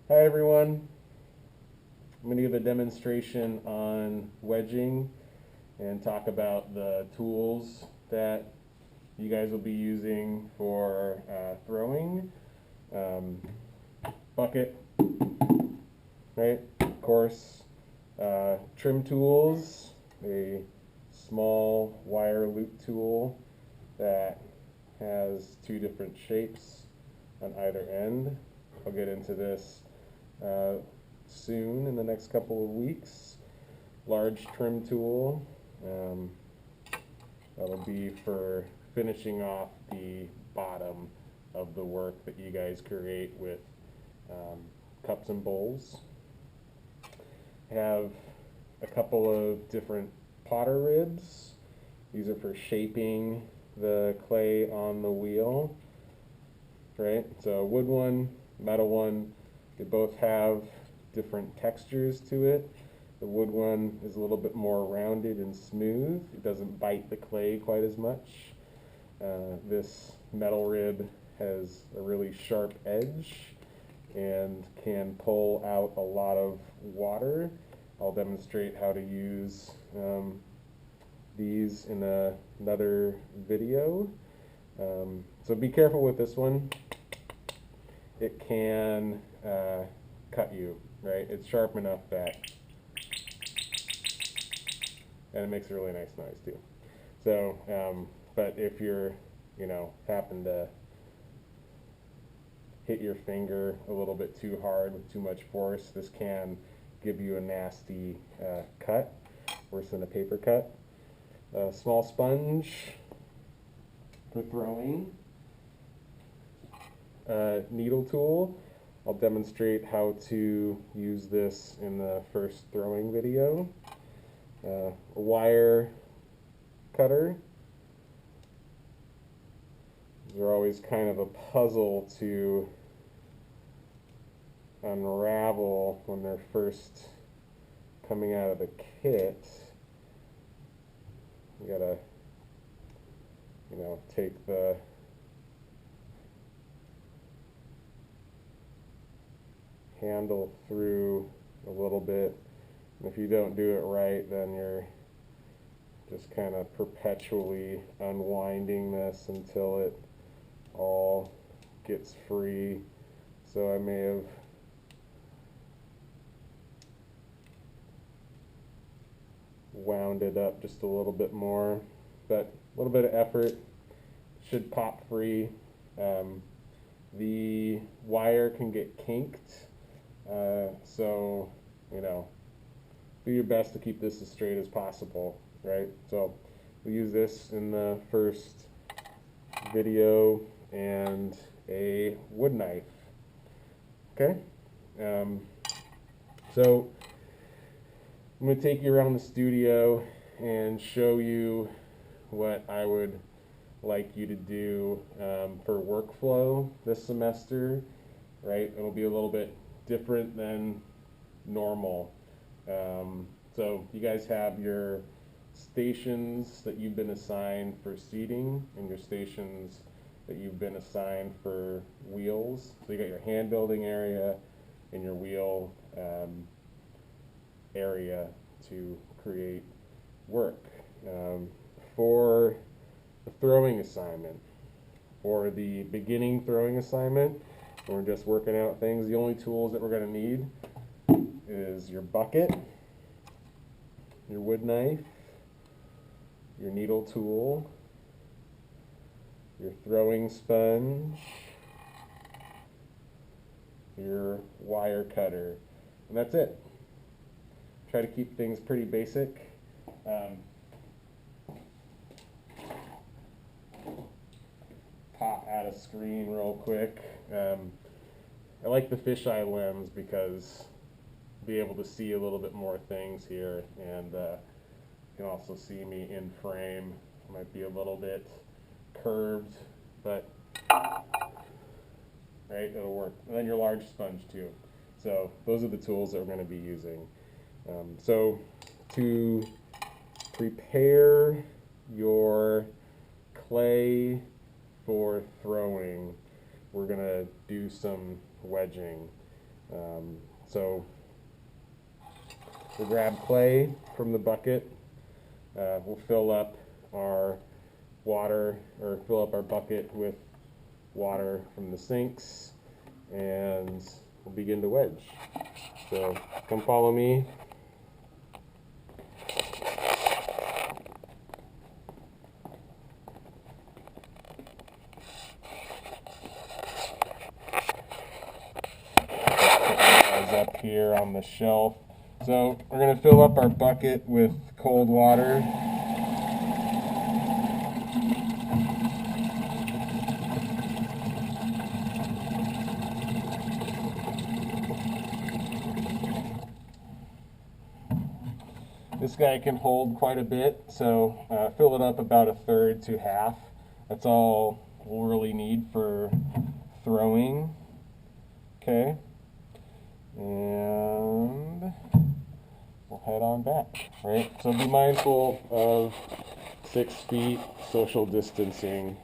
Hi everyone. I'm going to give a demonstration on wedging and talk about the tools that you guys will be using for throwing. Um, Bucket, right? Of course, trim tools, a small wire loop tool that has two different shapes on either end. I'll get into this uh, soon in the next couple of weeks. Large trim tool. That'll be for finishing off the bottom of the work that you guys create with cups and bowls. Have a couple of different potter ribs. These are for shaping the clay on the wheel, right? So wood one, metal one, they both have different textures to it. The wood one is a little bit more rounded and smooth. It doesn't bite the clay quite as much. This metal rib has a really sharp edge and can pull out a lot of water. I'll demonstrate how to use these in another video. So be careful with this one. It can cut you, right? It's sharp enough that, and it makes a really nice noise too. So, but if you're, happen to hit your finger a little bit too hard with too much force, this can give you a nasty cut, worse than a paper cut. A small sponge for throwing. Needle tool. I'll demonstrate how to use this in the first throwing video. A wire cutter. These are always kind of a puzzle to unravel when they're first coming out of the kit. You gotta, take the handle through a little bit. And if you don't do it right, then you're just kind of perpetually unwinding this until it all gets free. So I may have wound it up just a little bit more, but a little bit of effort should pop free. The wire can get kinked, so do your best to keep this as straight as possible, right? So we use this in the first video, and a wood knife. Okay, so I'm going to take you around the studio and show you what I would like you to do for workflow this semester, right? It'll be a little bit different than normal. So you guys have your stations that you've been assigned for seating and your stations that you've been assigned for wheels. So you got your hand building area and your wheel area to create work. For the throwing assignment, for the beginning throwing assignment, we're just working out things. The only tools that we're going to need is your bucket, your wood knife, your needle tool, your throwing sponge, your wire cutter, and that's it. Try to keep things pretty basic. Pop out a screen real quick. I like the fisheye lens because be able to see a little bit more things here, and you can also see me in frame. It might be a little bit curved, but right, it'll work. And then your large sponge too. So those are the tools that we're going to be using. So to prepare your clay for throwing, we're going to do some wedging. So we'll grab clay from the bucket. We'll fill up our water, or fill up our bucket with water from the sinks, and we'll begin to wedge. So come follow me. Up here on the shelf. So we're going to fill up our bucket with cold water. This guy can hold quite a bit, so fill it up about 1/3 to half. That's all we'll really need for throwing. Okay. And we'll head on back, right? So be mindful of 6 feet social distancing.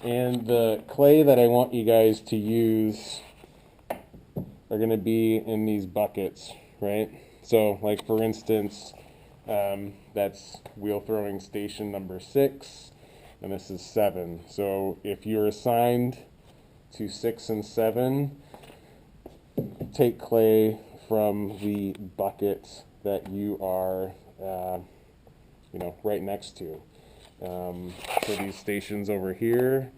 And the clay that I want you guys to use are going to be in these buckets, right? So, like for instance, that's wheel throwing station number 6. And this is 7. So if you're assigned to 6 and 7, take clay from the bucket that you are, right next to. So these stations over here,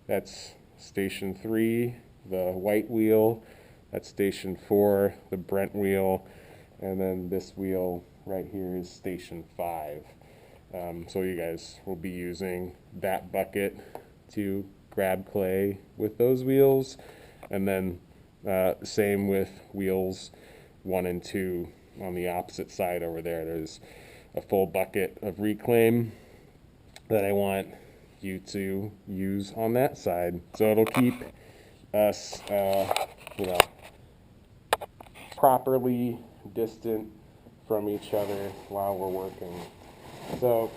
that's station 3, the white wheel. That's station 4, the Brent wheel. And then this wheel right here is station 5. So you guys will be using that bucket to grab clay with those wheels, and then same with wheels 1 and 2 on the opposite side over there. There's a full bucket of reclaim that I want you to use on that side. So it'll keep us, properly distant from each other while we're working. So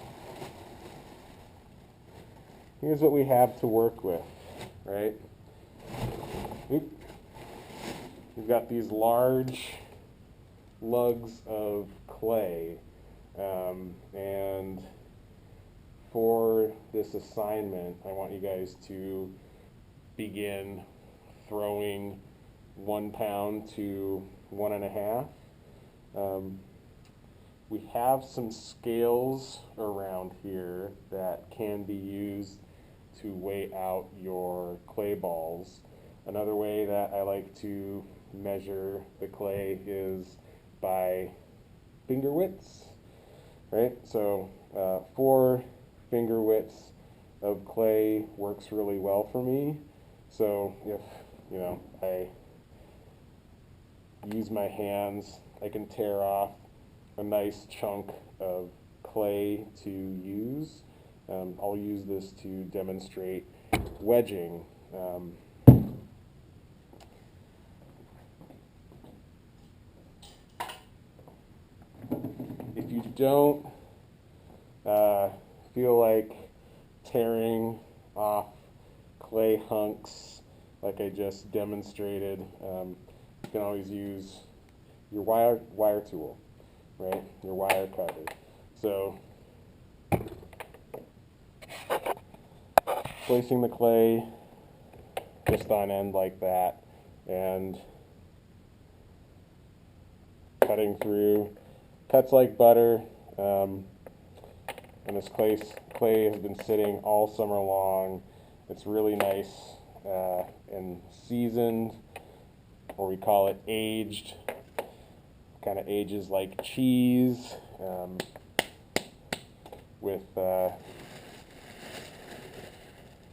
here's what we have to work with, right? We've got these large lugs of clay, and for this assignment, I want you guys to begin throwing 1 pound to 1.5. We have some scales around here that can be used to weigh out your clay balls. Another way that I like to measure the clay is by finger widths, right? So 4 finger widths of clay works really well for me. So if, I use my hands, I can tear off a nice chunk of clay to use. I'll use this to demonstrate wedging. If you don't feel like tearing off clay hunks like I just demonstrated, you can always use your wire tool, right? Your wire cutter. So placing the clay just on end like that and cutting through. Cuts like butter, and this clay has been sitting all summer long. It's really nice and seasoned, or we call it aged. Kind of ages like cheese, with a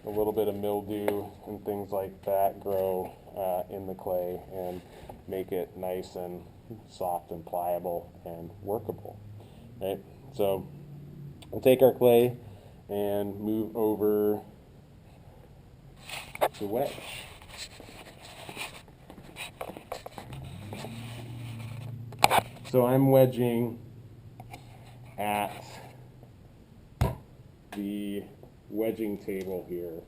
little bit of mildew and things like that grow in the clay and make it nice and soft and pliable and workable, right? So we'll take our clay and move over to wedge. So I'm wedging at the wedging table here.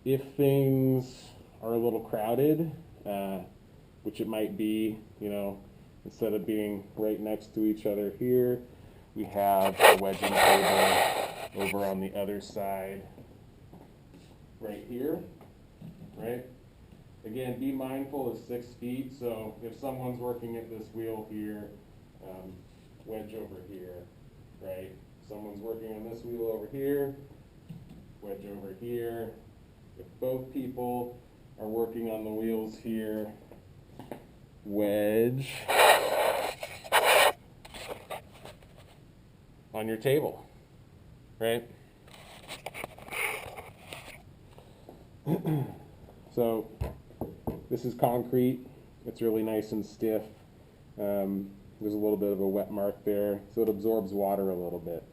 If things are a little crowded, which it might be, you know, instead of being right next to each other here, we have a wedging table over on the other side right here, right? Again, be mindful of 6 feet, so if someone's working at this wheel here, wedge over here, right? Someone's working on this wheel over here, wedge over here. If both people are working on the wheels here, wedge on your table, right? So this is concrete. It's really nice and stiff. There's a little bit of a wet mark there, so it absorbs water a little bit.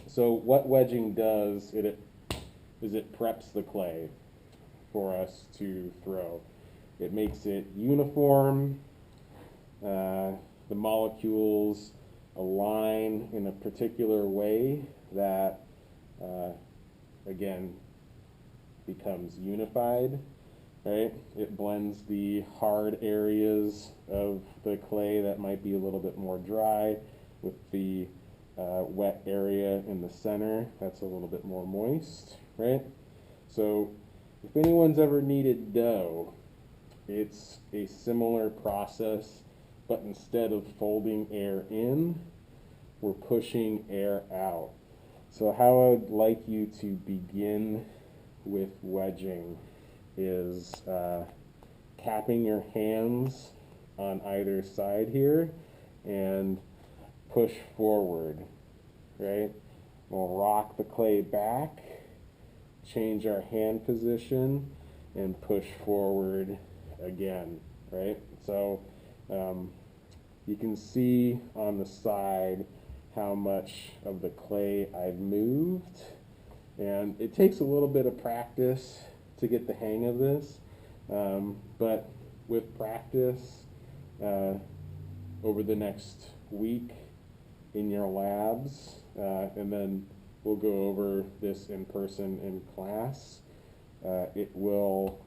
So what wedging does is it preps the clay for us to throw. It makes it uniform. The molecules align in a particular way that, again, becomes unified, right? It blends the hard areas of the clay that might be a little bit more dry with the wet area in the center that's a little bit more moist, right? So if anyone's ever needed dough, it's a similar process, but instead of folding air in, we're pushing air out. So how I'd like you to begin with wedging is capping your hands on either side here and push forward, right? We'll rock the clay back, change our hand position, and push forward again, right? So you can see on the side how much of the clay I've moved, and it takes a little bit of practice to get the hang of this, but with practice over the next week in your labs, and then we'll go over this in person in class, it will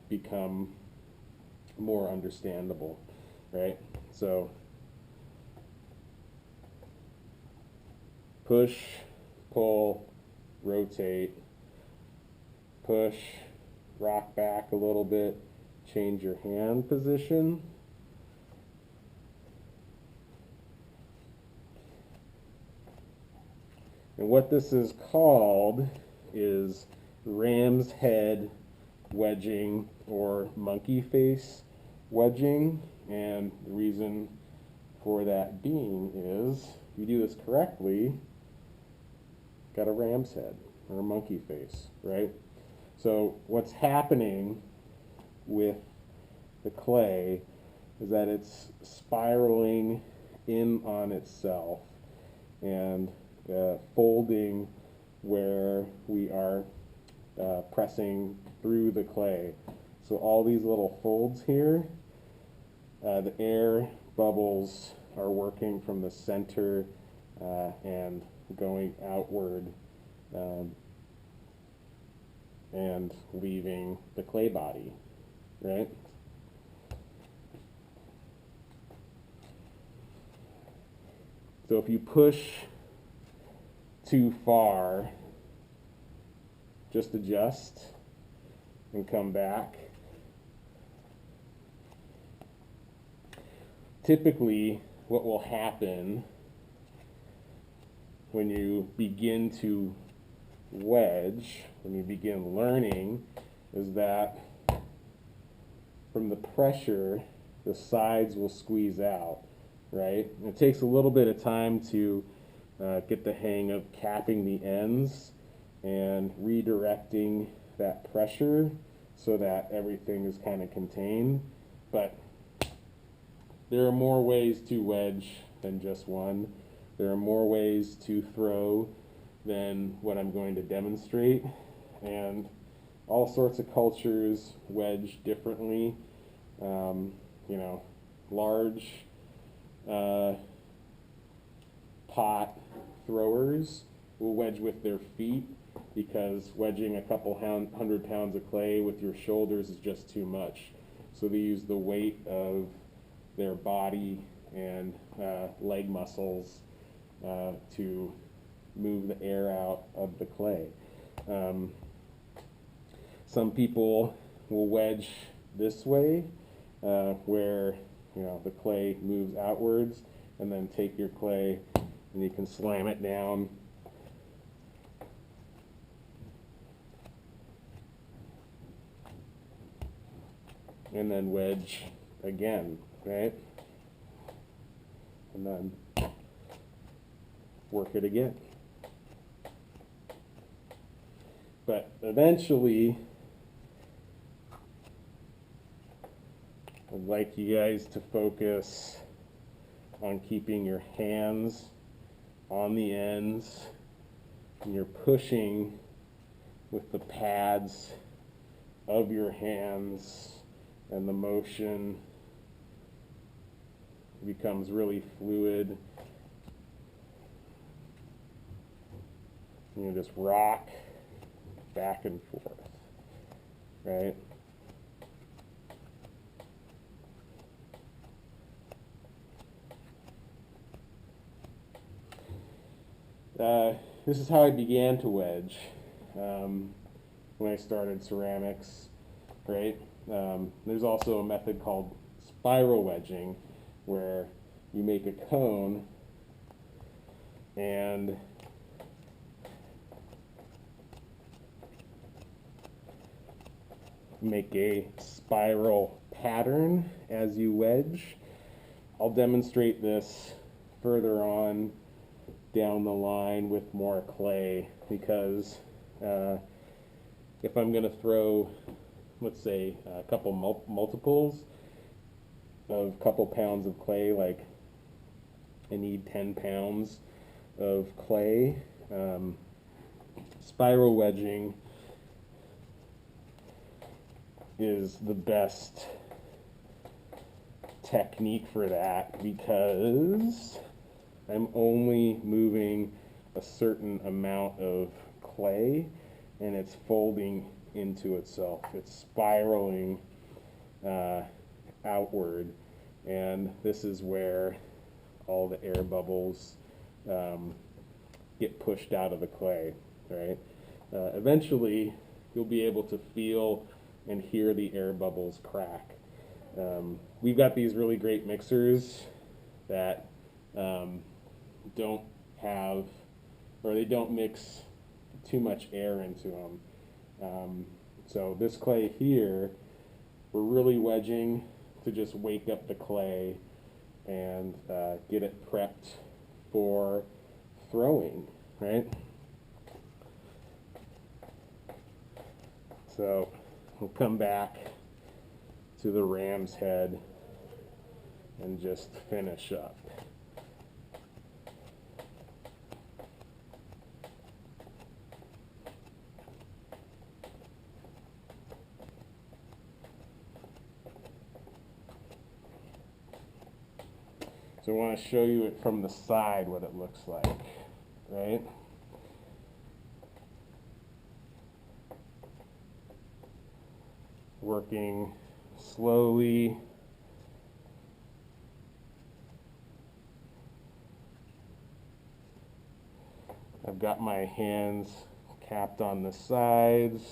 become more understandable, right? So push, pull, rotate, push, rock back a little bit, change your hand position. And what this is called is ram's head wedging or monkey face wedging. And the reason for that being is, if you do this correctly, got a ram's head or a monkey face, right? So what's happening with the clay is that it's spiraling in on itself and folding where we are pressing through the clay. So all these little folds here, the air bubbles are working from the center and going outward and leaving the clay body, right? So if you push too far, just adjust and come back. Typically, what will happen when you begin to wedge, when you begin learning, is that from the pressure, the sides will squeeze out, right? And it takes a little bit of time to get the hang of capping the ends and redirecting that pressure so that everything is kind of contained. But there are more ways to wedge than just one. There are more ways to throw than what I'm going to demonstrate. And all sorts of cultures wedge differently. You know, large pot throwers will wedge with their feet, because wedging a couple hundred pounds of clay with your shoulders is just too much. So they use the weight of their body and leg muscles to move the air out of the clay. Some people will wedge this way, where the clay moves outwards, and then take your clay and you can slam it down. And then wedge again, right? And then work it again. But eventually, I'd like you guys to focus on keeping your hands on the ends, and you're pushing with the pads of your hands, and the motion becomes really fluid. You just rock back and forth, right? This is how I began to wedge when I started ceramics, right? There's also a method called spiral wedging, where you make a cone and make a spiral pattern as you wedge. I'll demonstrate this further on down the line with more clay, because if I'm going to throw, let's say, a couple multiples of a couple pounds of clay, like I need 10 pounds of clay, spiral wedging is the best technique for that, because I'm only moving a certain amount of clay and it's folding into itself. It's spiraling outward, and this is where all the air bubbles get pushed out of the clay, right? Eventually, you'll be able to feel and hear the air bubbles crack. We've got these really great mixers that don't have, or they don't mix too much air into them. So this clay here, we're really wedging to just wake up the clay and get it prepped for throwing, right? So we'll come back to the ram's head and just finish up. So I want to show you it from the side, what it looks like, right? Working slowly. I've got my hands capped on the sides,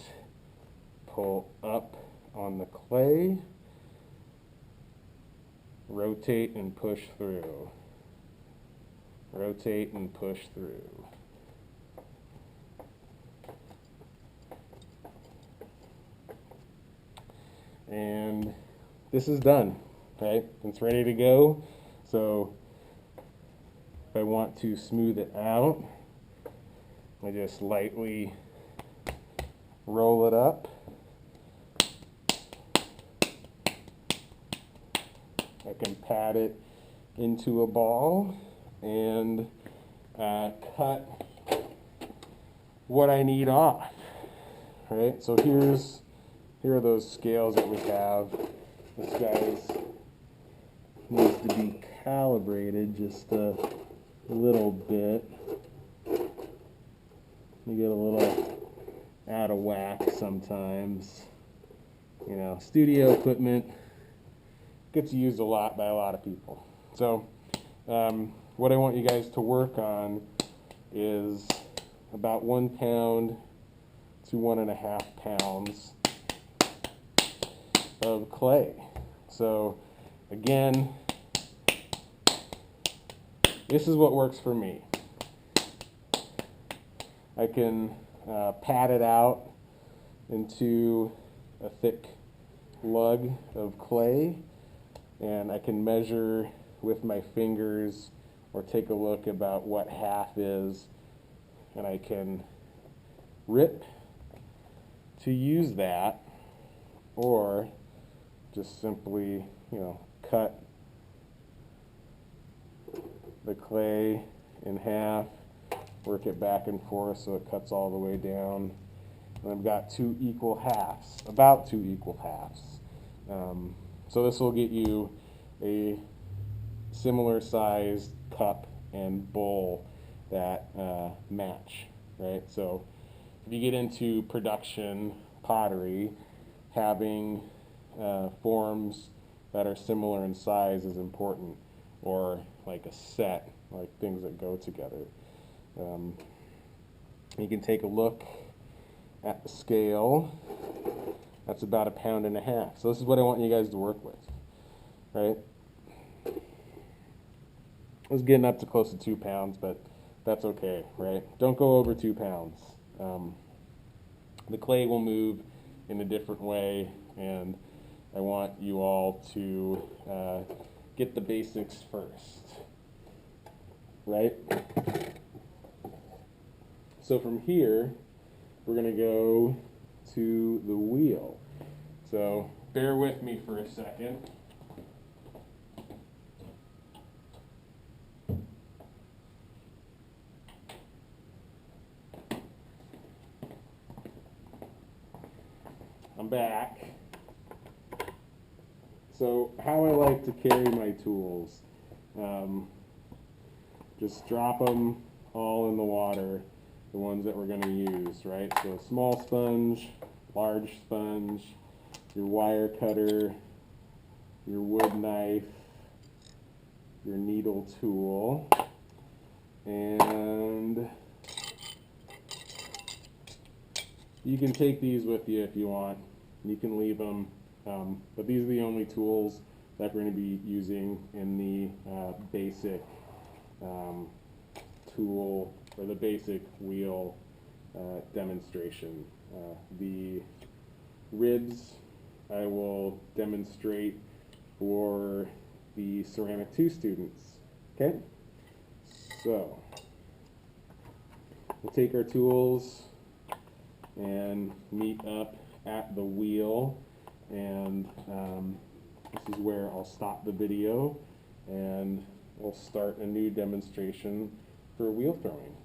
pull up on the clay, rotate and push through, rotate and push through. And this is done, right? It's ready to go. So if I want to smooth it out, I just lightly roll it up. I can pat it into a ball and cut what I need off, right? So here are those scales that we have. This guy's needs to be calibrated just to a little bit. You get a little out of whack sometimes. You know, studio equipment gets used a lot by a lot of people. So what I want you guys to work on is about 1 pound to 1.5 pounds of clay. So again, this is what works for me. I can pat it out into a thick lug of clay, and I can measure with my fingers or take a look about what half is, and I can rip to use that, or just simply, you know, cut the clay in half, work it back and forth so it cuts all the way down, and I've got 2 equal halves, about 2 equal halves. So this will get you a similar sized cup and bowl that match, right? So if you get into production pottery, having forms that are similar in size is important, or like a set, like things that go together. You can take a look at the scale. That's about 1.5 pounds. So this is what I want you guys to work with, right? I was getting up to close to 2 pounds, but that's okay, right? Don't go over 2 pounds. The clay will move in a different way, and I want you all to get the basics first, right? So from here, we're going to go to the wheel. So bear with me for a second. I'm back. So how I like to carry my tools, just drop them all in the water, the ones that we're going to use, right? So small sponge, large sponge, your wire cutter, your wood knife, your needle tool, and you can take these with you if you want. You can leave them, but these are the only tools that we're going to be using in the basic tool, or the basic wheel demonstration. The ribs I will demonstrate for the Ceramic 2 students. Okay? So, we'll take our tools and meet up at the wheel, and this is where I'll stop the video and we'll start a new demonstration for wheel throwing.